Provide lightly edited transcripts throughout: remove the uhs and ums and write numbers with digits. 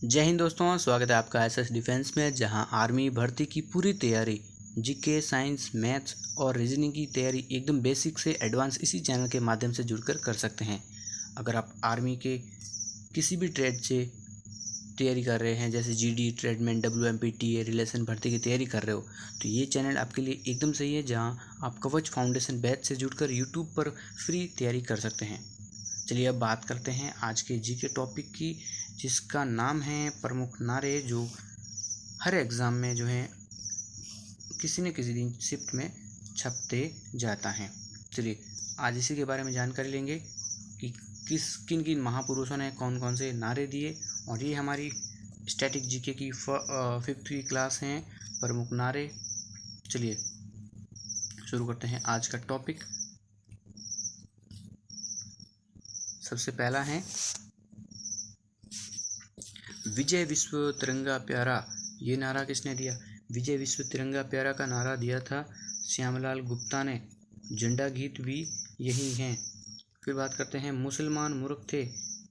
जय हिंद दोस्तों, स्वागत है आपका एसएस डिफेंस में, जहां आर्मी भर्ती की पूरी तैयारी जीके, साइंस, मैथ्स और रीजनिंग की तैयारी एकदम बेसिक से एडवांस इसी चैनल के माध्यम से जुड़कर कर सकते हैं। अगर आप आर्मी के किसी भी ट्रेड से तैयारी कर रहे हैं, जैसे जीडी, ट्रेडमैन, डब्ल्यूएमपी, टीए, रिलेशन भर्ती की तैयारी कर रहे हो, तो ये चैनल आपके लिए एकदम सही है, जहां आप कवच फाउंडेशन बैच से जुड़कर यूट्यूब पर फ्री तैयारी कर सकते हैं। चलिए अब बात करते हैं आज के जीके टॉपिक की, जिसका नाम है प्रमुख नारे, जो हर एग्ज़ाम में जो है किसी न किसी दिन शिफ्ट में छपते जाता है। चलिए आज इसी के बारे में जानकारी लेंगे कि किन किन महापुरुषों ने कौन कौन से नारे दिए, और ये हमारी स्टैटिक जीके की 5th की क्लास हैं, प्रमुख नारे। चलिए शुरू करते हैं आज का टॉपिक। सबसे पहला है विजय विश्व तिरंगा प्यारा। ये नारा किसने दिया? विजय विश्व तिरंगा प्यारा का नारा दिया था श्यामलाल गुप्ता ने। झंडा गीत भी यही हैं। फिर बात करते हैं मुसलमान मूर्ख थे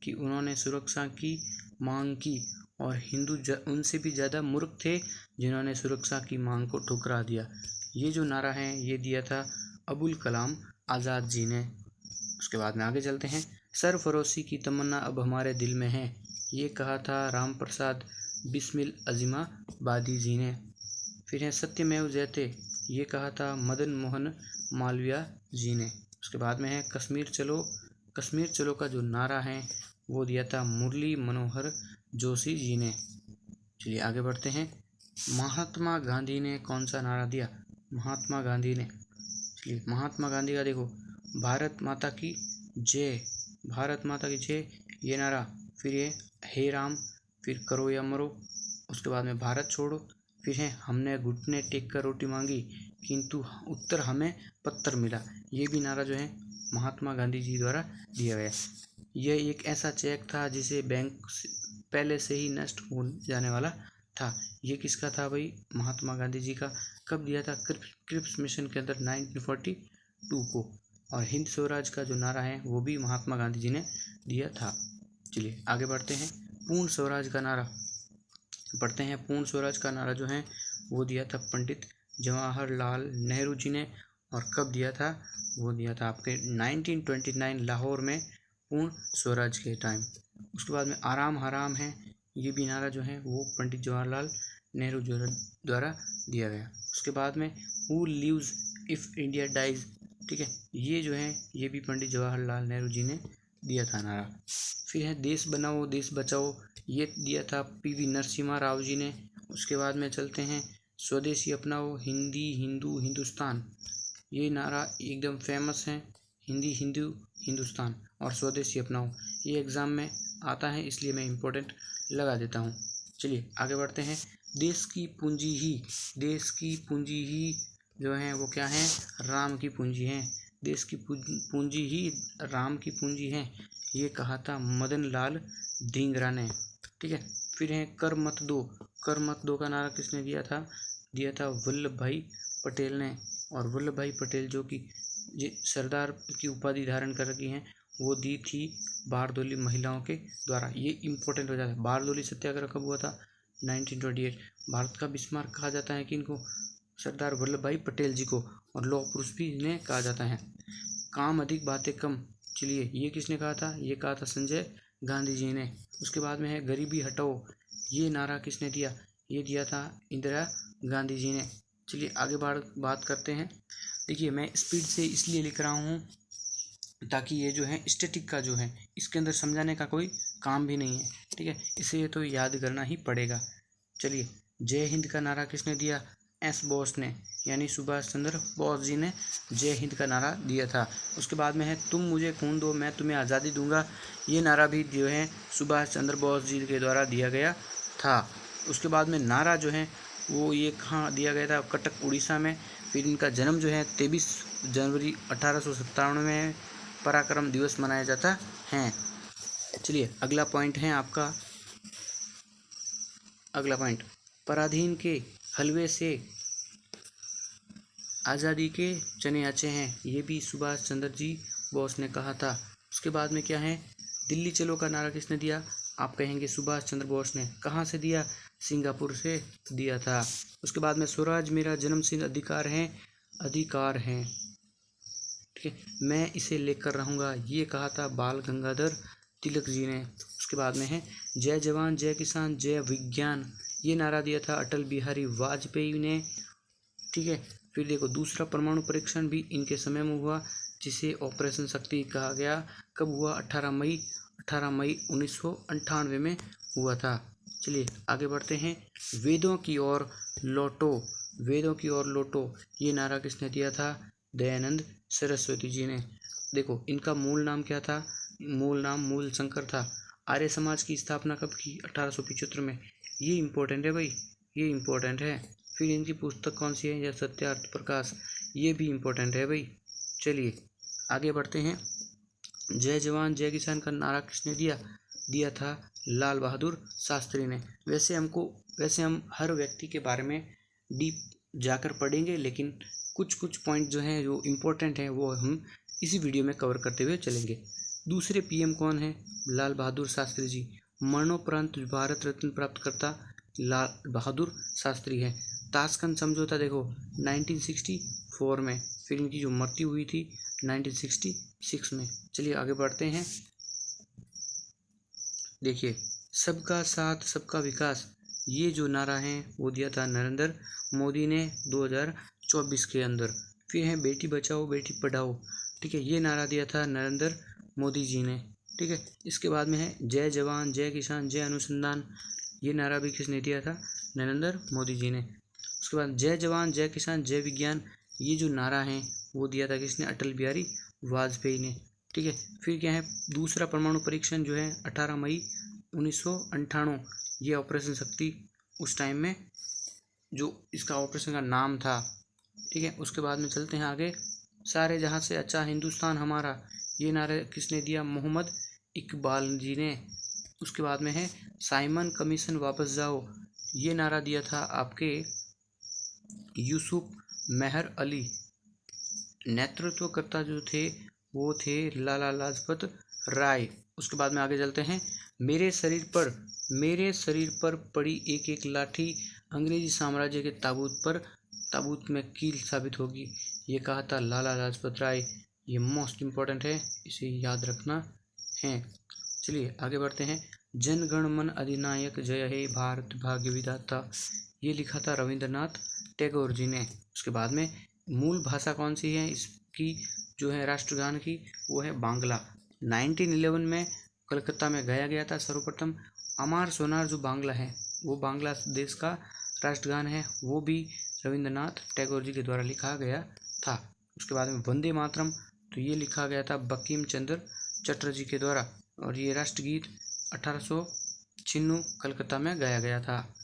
कि उन्होंने सुरक्षा की मांग की, और हिंदू उनसे भी ज़्यादा मूर्ख थे जिन्होंने सुरक्षा की मांग को ठुकरा दिया। ये जो नारा है ये दिया था अबुल कलाम आज़ाद जी ने। उसके बाद में आगे चलते हैं। सरफरोशी की तमन्ना अब हमारे दिल में है, ये कहा था राम प्रसाद बिस्मिल अज़ीमाबादी जी ने। फिर है सत्यमेव जयते, ये कहा था मदन मोहन मालवीय जी ने। उसके बाद में है कश्मीर चलो का जो नारा है वो दिया था मुरली मनोहर जोशी जी ने। चलिए आगे बढ़ते हैं। महात्मा गांधी ने कौन सा नारा दिया? महात्मा गांधी ने, चलिए महात्मा गांधी का देखो, भारत माता की जय, भारत माता की जय ये नारा। फिर ये हे राम, फिर करो या मरो। उसके बाद में भारत छोड़ो। फिर है हमने घुटने टेक कर रोटी मांगी किंतु उत्तर हमें पत्थर मिला। ये भी नारा जो है महात्मा गांधी जी द्वारा दिया गया। यह एक ऐसा चेक था जिसे बैंक पहले से ही नष्ट हो जाने वाला था। ये किसका था भाई? महात्मा गांधी जी का। कब दिया था? क्रिप्स मिशन के अंदर 1942 को। और हिंद स्वराज का जो नारा है वो भी महात्मा गांधी जी ने दिया था। चलिए आगे बढ़ते हैं। पूर्ण स्वराज का नारा पढ़ते हैं। पूर्ण स्वराज का नारा जो है वो दिया था पंडित जवाहरलाल नेहरू जी ने। और कब दिया था? वो दिया था आपके 1929 लाहौर में, पूर्ण स्वराज के टाइम। उसके बाद में आराम हराम है, ये भी नारा जो है वो पंडित जवाहरलाल नेहरू द्वारा दिया गया। उसके बाद में who lives if India dies, ठीक है, ये जो है ये भी पंडित जवाहरलाल नेहरू जी ने दिया था नारा। फिर है देश बनाओ देश बचाओ, ये दिया था पीवी नरसिम्हा राव जी ने। उसके बाद में चलते हैं स्वदेशी अपनाओ, हिंदी हिंदू हिंदुस्तान, ये नारा एकदम फेमस है। हिंदी हिंदू हिंदुस्तान और स्वदेशी अपनाओ, ये एग्ज़ाम में आता है इसलिए मैं इम्पोर्टेंट लगा देता हूँ। चलिए आगे बढ़ते हैं। देश की पूंजी ही जो है वो क्या है? राम की पूंजी है। देश की पूंजी ही राम की पूंजी है, ये कहा था मदन लाल धिंगरा ने, ठीक है। फिर है कर मत दो का नारा किसने दिया था? दिया था वल्लभ भाई पटेल ने। और वल्लभ भाई पटेल जो कि सरदार की उपाधि धारण कर रखी हैं, वो दी थी बारदोली महिलाओं के द्वारा। ये इम्पोर्टेंट हो जाता है। बारदोली सत्याग्रह कब हुआ था? 1928। भारत का बिस्मार्क कहा जाता है किनको? सरदार वल्लभ भाई पटेल जी को। और लौह पुरुष भी इन्हें कहा जाता है। काम अधिक बातें कम, चलिए ये किसने कहा था? ये कहा था संजय गांधी जी ने। उसके बाद में है गरीबी हटाओ, ये नारा किसने दिया? ये दिया था इंदिरा गांधी जी ने। चलिए आगे बात करते हैं। देखिए मैं स्पीड से इसलिए लिख रहा हूँ ताकि ये जो है स्टैटिक का जो है इसके अंदर समझाने का कोई काम भी नहीं है, ठीक है, इसे तो याद करना ही पड़ेगा। चलिए जय हिंद का नारा किसने दिया? एस बोस ने, यानी सुभाष चंद्र बोस जी ने जय हिंद का नारा दिया था। उसके बाद में है तुम मुझे खून दो मैं तुम्हें आज़ादी दूंगा, ये नारा भी जो है सुभाष चंद्र बोस जी के द्वारा दिया गया था। उसके बाद में नारा जो है वो ये कहाँ दिया गया था? कटक उड़ीसा में। फिर इनका जन्म जो है 23 जनवरी 1857 में पराक्रम दिवस मनाया जाता है। चलिए अगला पॉइंट है आपका, अगला पॉइंट, पराधीन के हलवे से आज़ादी के चने अच्छे हैं, ये भी सुभाष चंद्र जी बोस ने कहा था। उसके बाद में क्या है? दिल्ली चलो का नारा किसने दिया? आप कहेंगे सुभाष चंद्र बोस ने। कहाँ से दिया? सिंगापुर से दिया था। उसके बाद में स्वराज मेरा जन्मसिद्ध अधिकार है, ठीक है, मैं इसे लेकर रहूँगा, ये कहा था बाल गंगाधर तिलक जी ने। उसके बाद में है जय जवान जय किसान जय विज्ञान, ये नारा दिया था अटल बिहारी वाजपेयी ने, ठीक है। फिर देखो दूसरा परमाणु परीक्षण भी इनके समय में हुआ, जिसे ऑपरेशन शक्ति कहा गया। कब हुआ? 18 मई 1998 में हुआ था। चलिए आगे बढ़ते हैं। वेदों की ओर लौटो, ये नारा किसने दिया था? दयानंद सरस्वती जी ने। देखो इनका मूल नाम क्या था? मूल नाम मूल शंकर था। आर्य समाज की स्थापना कब की? 1875 में। ये इम्पोर्टेंट है भाई, ये इम्पोर्टेंट है। फिर इनकी पुस्तक कौन सी है? या सत्यार्थ प्रकाश, ये भी इम्पोर्टेंट है भाई। चलिए आगे बढ़ते हैं। जय जवान जय किसान का नारा किसने दिया था? लाल बहादुर शास्त्री ने। वैसे हम हर व्यक्ति के बारे में डीप जाकर पढ़ेंगे, लेकिन कुछ पॉइंट जो हैं जो इम्पोर्टेंट हैं वो हम इसी वीडियो में कवर करते हुए चलेंगे। दूसरे पीएम कौन है? लाल बहादुर शास्त्री जी। मरणोपरांत भारत रत्न प्राप्त करता लाल बहादुर शास्त्री है। ताशकंद समझौता देखो 1964 में, फिर इनकी जो मृत्यु हुई थी 1966 में। चलिए आगे बढ़ते हैं। देखिए सबका साथ सबका विकास, ये जो नारा है वो दिया था नरेंद्र मोदी ने 2024 के अंदर। फिर है बेटी बचाओ बेटी पढ़ाओ, ठीक है, ये नारा दिया था नरेंद्र मोदी जी ने, ठीक है। इसके बाद में है जय जवान जय किसान जय अनुसंधान, ये नारा भी किसने दिया था? नरेंद्र मोदी जी ने। उसके बाद जय जवान जय किसान जय विज्ञान, ये जो नारा है वो दिया था किसने? अटल बिहारी वाजपेयी ने, ठीक है। फिर क्या है? दूसरा परमाणु परीक्षण जो है 18 मई 1998, ये ऑपरेशन शक्ति उस टाइम में जो इसका ऑपरेशन का नाम था, ठीक है। उसके बाद में चलते हैं आगे। सारे जहां से अच्छा हिंदुस्तान हमारा, ये नारा किसने दिया? मोहम्मद इकबाल जी ने। उसके बाद में है साइमन कमीशन वापस जाओ, ये नारा दिया था आपके यूसुफ मेहर अली। नेतृत्वकर्ता जो थे वो थे लाला लाजपत राय। उसके बाद में आगे चलते हैं। मेरे शरीर पर पड़ी एक एक लाठी अंग्रेजी साम्राज्य के ताबूत में कील साबित होगी, ये कहा था लाला लाजपत राय। ये मोस्ट इम्पोर्टेंट है, इसे याद रखना है। चलिए आगे बढ़ते हैं। जन गण मन अधिनायक जय हे भारत भाग्य विधाता, ये लिखा था रविंद्रनाथ टैगोर जी ने। उसके बाद में मूल भाषा कौन सी है इसकी जो है राष्ट्रगान की? वो है बांग्ला। 1911 में कलकत्ता में गाया गया था सर्वप्रथम। अमार सोनार जो बांग्ला है वो बांग्लादेश का राष्ट्रगान है, वो भी रविंद्रनाथ टैगोर जी के द्वारा लिखा गया था। उसके बाद में वंदे मातरम, तो ये लिखा गया था बंकिम चंद्र चटर्जी के द्वारा, और ये राष्ट्रगीत 1896 कलकत्ता में गाया गया था।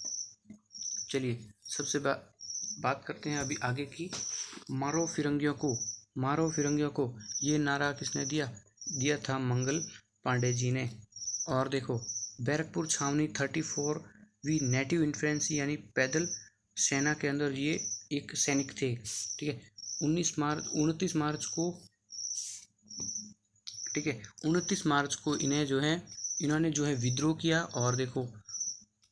चलिए सबसे बात करते हैं अभी आगे की। मारो फिरंगियों को, ये नारा किसने दिया था? मंगल पांडे जी ने। और देखो बैरकपुर छावनी 34वीं नेटिव इन्फ्रेंसी यानी पैदल सेना के अंदर ये एक सैनिक थे, ठीक है। 29 मार्च को इन्होंने जो है विद्रोह किया, और देखो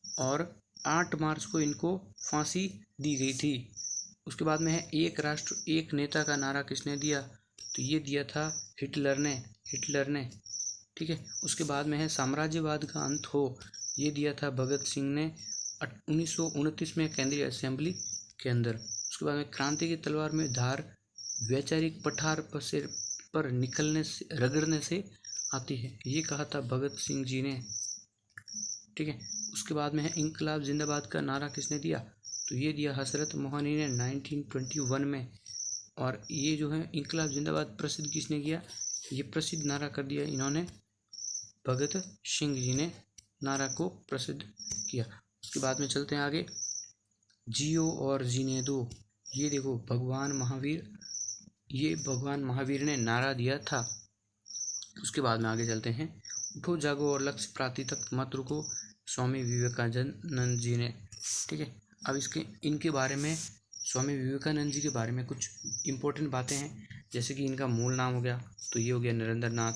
और 8 मार्च को इनको फांसी दी गई थी। उसके बाद में है एक राष्ट्र एक नेता का नारा किसने दिया? तो ये दिया था हिटलर ने, ठीक है। उसके बाद में है साम्राज्यवाद का अंत हो, ये दिया था भगत सिंह ने 1929 में केंद्रीय असेंबली के अंदर। उसके बाद में क्रांति की तलवार में धार वैचारिक पठार पर निकलने से रगड़ने से आती है, ये कहा था भगत सिंह जी ने, ठीक है। उसके बाद में है इंकलाब जिंदाबाद का नारा किसने दिया? तो ये दिया हजरत मोहनी ने 1921 में। और ये जो है इंकलाब जिंदाबाद प्रसिद्ध किसने किया? ये प्रसिद्ध नारा कर दिया इन्होंने भगत सिंह जी ने नारा को प्रसिद्ध किया। उसके बाद में चलते हैं आगे। जियो और जीने दो, ये देखो भगवान महावीर ने नारा दिया था। उसके बाद में आगे चलते हैं। उठो जागो और लक्ष्य प्राप्ति तक मत रुको, स्वामी विवेकानंद जी ने, ठीक है। अब इनके बारे में स्वामी विवेकानंद जी के बारे में कुछ इम्पोर्टेंट बातें हैं, जैसे कि इनका मूल नाम हो गया, तो ये हो गया नरेंद्र नाथ।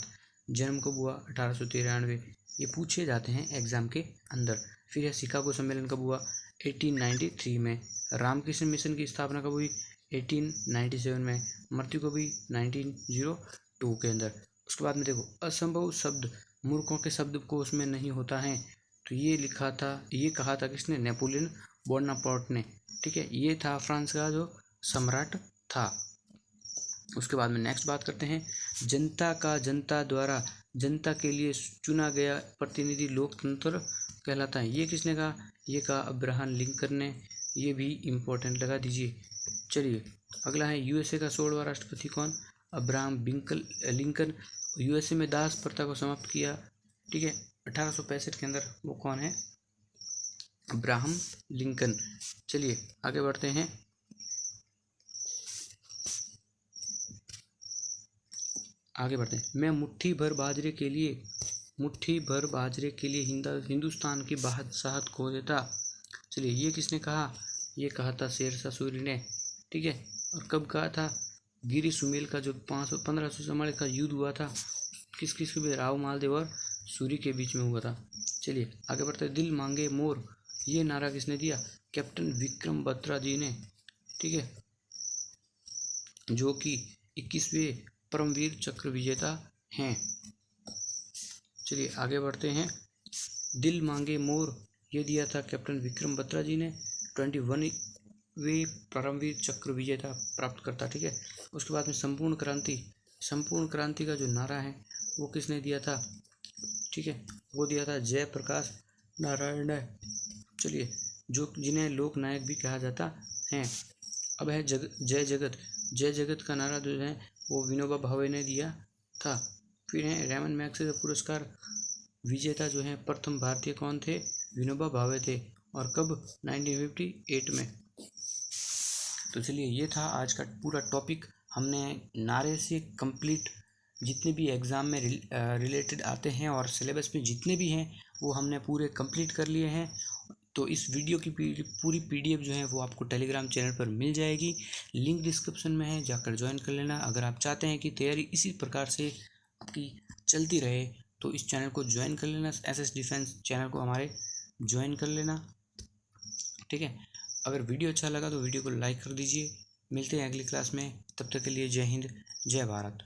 जन्म कब हुआ? 1893। ये पूछे जाते हैं एग्जाम के अंदर। फिर यह शिकागो सम्मेलन कब हुआ? 1893 में। रामकृष्ण मिशन की स्थापना कब हुई? 1897 में। मृत्यु कब हुई? 1902 के अंदर। उसके बाद में देखो, असंभव शब्द मूर्खों के शब्दकोश में नहीं होता है, तो ये लिखा था, ये कहा था किसने? नेपोलियन बोनापार्ट ने। ठीक है, ये था फ्रांस का जो सम्राट था। उसके बाद में नेक्स्ट बात करते हैं, जनता का जनता द्वारा जनता के लिए चुना गया प्रतिनिधि लोकतंत्र कहलाता है। ये किसने कहा? ये कहा अब्राहम लिंकन ने। ये भी इम्पोर्टेंट लगा दीजिए। चलिए अगला है, यूएसए का 16वां राष्ट्रपति कौन? Abraham Lincoln. यूएसए में दास प्रथा को समाप्त किया, ठीक है, 1865 के अंदर। वो कौन है? Abraham Lincoln. चलिए आगे बढ़ते हैं। मैं मुट्ठी भर बाजरे के लिए हिंदुस्तान की बादशाहत खो देता। चलिए, ये किसने कहा? ये कहा था शेरशाह सूरी ने। ठीक है, और कब कहा था? गिरी सुमेल का जो 1544 का युद्ध हुआ था, किस किस के बीच? राव मालदेव और सूरी के बीच में हुआ था। चलिए आगे बढ़ते हैं। दिल मांगे मोर, ये नारा किसने दिया? कैप्टन विक्रम बत्रा जी ने। ठीक है, जो कि 21वें परमवीर चक्र विजेता हैं। चलिए आगे बढ़ते हैं। दिल मांगे मोर, ये दिया था कैप्टन विक्रम बत्रा जी ने। 21वें परमवीर चक्र विजेता प्राप्त करता। ठीक है, उसके बाद में संपूर्ण क्रांति का जो नारा है वो किसने दिया था? ठीक है, वो दिया था जयप्रकाश नारायण ने। चलिए, जो जिन्हें लोक नायक भी कहा जाता है। अब है जय जगत का नारा जो है वो विनोबा भावे ने दिया था। फिर है रेमन मैग्सेसे पुरस्कार विजेता जो है प्रथम भारतीय कौन थे? विनोबा भावे थे। और कब? 1958 में। तो चलिए, ये था आज का पूरा टॉपिक। हमने नारे से कंप्लीट जितने भी एग्ज़ाम में रिलेटेड आते हैं और सिलेबस में जितने भी हैं वो हमने पूरे कंप्लीट कर लिए हैं। तो इस वीडियो की पूरी पीडीएफ जो है वो आपको टेलीग्राम चैनल पर मिल जाएगी। लिंक डिस्क्रिप्शन में है, जाकर ज्वाइन कर लेना। अगर आप चाहते हैं कि तैयारी इसी प्रकार से आपकी चलती रहे तो इस चैनल को ज्वाइन कर लेना। एसएस डिफेंस चैनल को हमारे ज्वाइन कर लेना। ठीक है, अगर वीडियो अच्छा लगा तो वीडियो को लाइक कर दीजिए। मिलते हैं अगली क्लास में, तब तक के लिए जय हिंद, जय भारत।